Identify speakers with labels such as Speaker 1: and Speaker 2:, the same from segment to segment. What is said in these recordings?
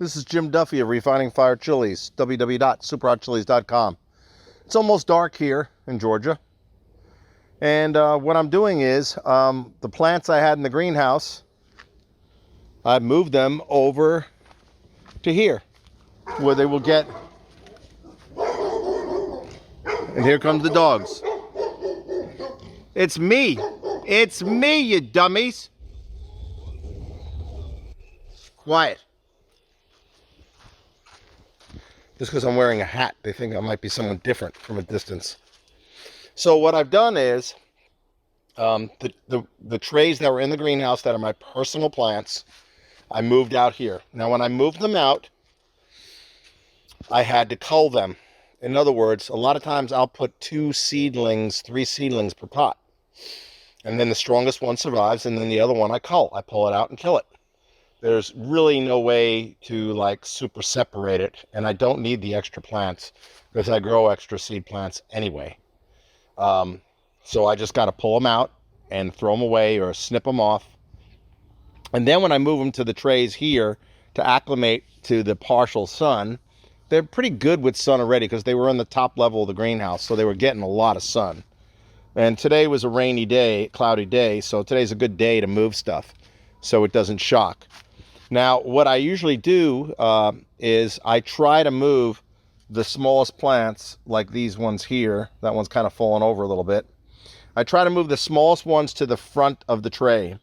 Speaker 1: This is Jim Duffy of Refining Fire Chiles, www.superhotchilies.com. It's almost dark here in Georgia. And what I'm doing is, the plants I had in the greenhouse, I've moved them over to here, where they will get... And here comes the dogs. It's me. It's me, you dummies. Quiet. Just because I'm wearing a hat, they think I might be someone different from a distance. So what I've done is, the trays that were in the greenhouse that are my personal plants, I moved out here. Now when I moved them out, I had to cull them. In other words, a lot of times I'll put 3 seedlings per pot. And then the strongest one survives, and then the other one I cull. I pull it out and kill it. There's really no way to like super separate it, and I don't need the extra plants because I grow extra seed plants anyway. So I just got to pull them out and throw them away or snip them off. And then when I move them to the trays here to acclimate to the partial sun, they're pretty good with sun already because they were on the top level of the greenhouse, so they were getting a lot of sun. And today was a rainy day, cloudy day, so today's a good day to move stuff so it doesn't shock. Now, what I usually do is I try to move the smallest plants, like these ones here. That one's kind of fallen over a little bit. I try to move the smallest ones to the front of the tray.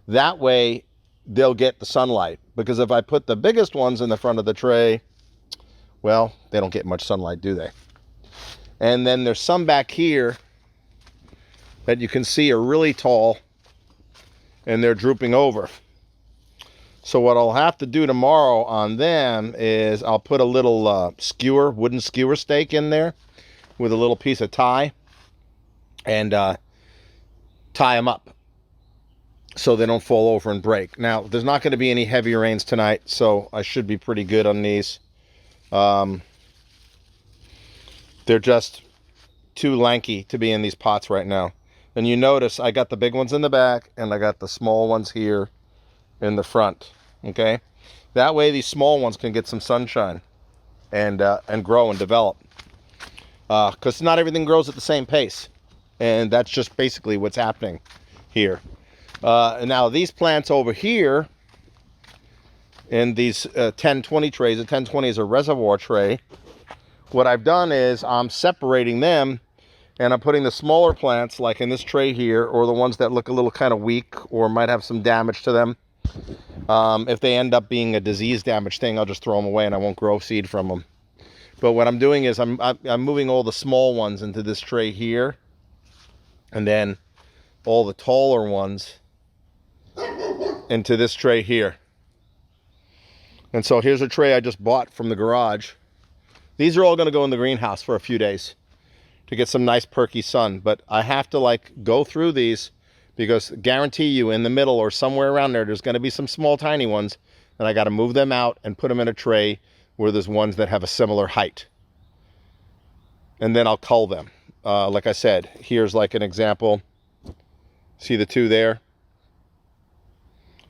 Speaker 1: That way, they'll get the sunlight. Because if I put the biggest ones in the front of the tray, well, they don't get much sunlight, do they? And then there's some back here that you can see are really tall, and they're drooping over. So what I'll have to do tomorrow on them is I'll put a little wooden skewer stake in there with a little piece of tie and tie them up so they don't fall over and break. Now, there's not going to be any heavy rains tonight, so I should be pretty good on these. They're just too lanky to be in these pots right now. And you notice I got the big ones in the back and I got the small ones here in the front. Okay, that way these small ones can get some sunshine and grow and develop, because not everything grows at the same pace, and that's just basically what's happening here. And now these plants over here in these 10-20 trays, the 10-20 is a reservoir tray. What I've done is I'm separating them, and I'm putting the smaller plants like in this tray here, or the ones that look a little kind of weak or might have some damage to them. If they end up being a disease damaged thing, I'll just throw them away and I won't grow seed from them. But what I'm doing is I'm moving all the small ones into this tray here, and then all the taller ones into this tray here. And so here's a tray I just bought from the garage. These are all going to go in the greenhouse for a few days to get some nice perky sun. But I have to like go through these, because guarantee you in the middle or somewhere around there's going to be some small tiny ones, and I got to move them out and put them in a tray where there's ones that have a similar height. And then I'll cull them. Like I said, here's like an example. See the 2 there?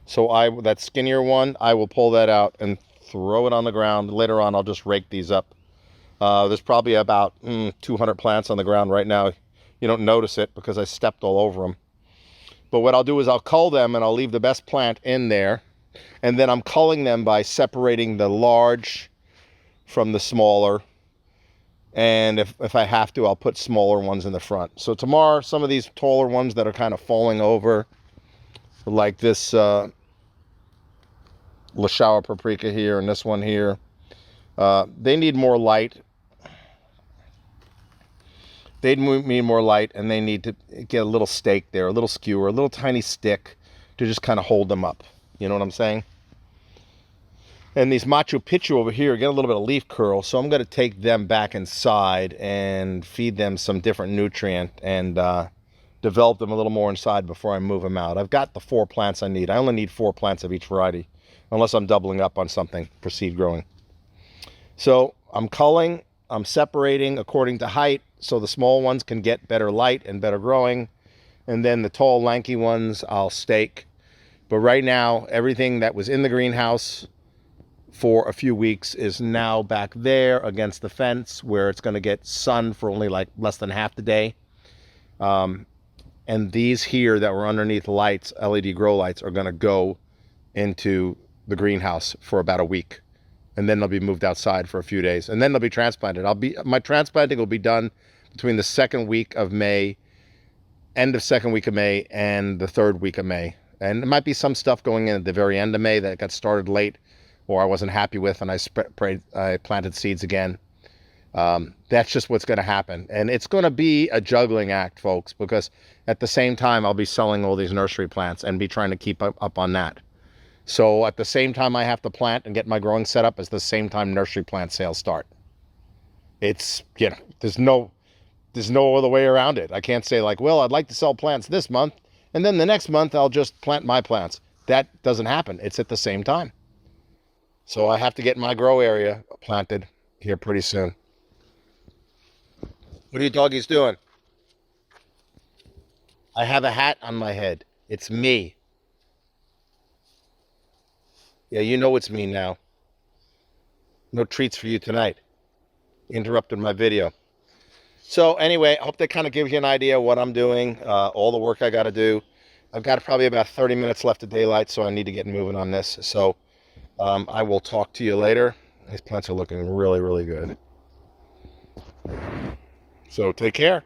Speaker 1: So that skinnier one, I will pull that out and throw it on the ground. Later on, I'll just rake these up. There's probably about 200 plants on the ground right now. You don't notice it because I stepped all over them. But what I'll do is I'll cull them and I'll leave the best plant in there. And then I'm culling them by separating the large from the smaller. And if I have to, I'll put smaller ones in the front. So tomorrow, some of these taller ones that are kind of falling over, like this Lashauer paprika here and this one here, they need more light. They need more light, and they need to get a little stake there, a little skewer, a little tiny stick to just kind of hold them up. You know what I'm saying? And these Machu Picchu over here get a little bit of leaf curl, so I'm going to take them back inside and feed them some different nutrient and develop them a little more inside before I move them out. I've got the 4 plants I need. I only need 4 plants of each variety, unless I'm doubling up on something for seed growing. So I'm culling, I'm separating according to height, so the small ones can get better light and better growing. And then the tall, lanky ones I'll stake. But right now, everything that was in the greenhouse for a few weeks is now back there against the fence where it's going to get sun for only like less than half the day. And these here that were underneath lights, LED grow lights, are going to go into the greenhouse for about a week. And then they'll be moved outside for a few days. And then they'll be transplanted. My transplanting will be done between the second week of May, end of second week of May, and the third week of May. And there might be some stuff going in at the very end of May that got started late or I wasn't happy with, and I planted seeds again. That's just what's going to happen. And it's going to be a juggling act, folks, because at the same time, I'll be selling all these nursery plants and be trying to keep up on that. So at the same time I have to plant and get my growing set up is the same time nursery plant sales start. It's, there's no other way around it. I can't say like, well, I'd like to sell plants this month, and then the next month I'll just plant my plants. That doesn't happen. It's at the same time. So I have to get my grow area planted here pretty soon. What are you doggies doing? I have a hat on my head. It's me. Yeah, you know it's me now. No treats for you tonight. Interrupted my video. So anyway, I hope that kind of gives you an idea of what I'm doing, all the work I got to do. I've got probably about 30 minutes left of daylight, so I need to get moving on this. So I will talk to you later. These plants are looking really, really good. So take care.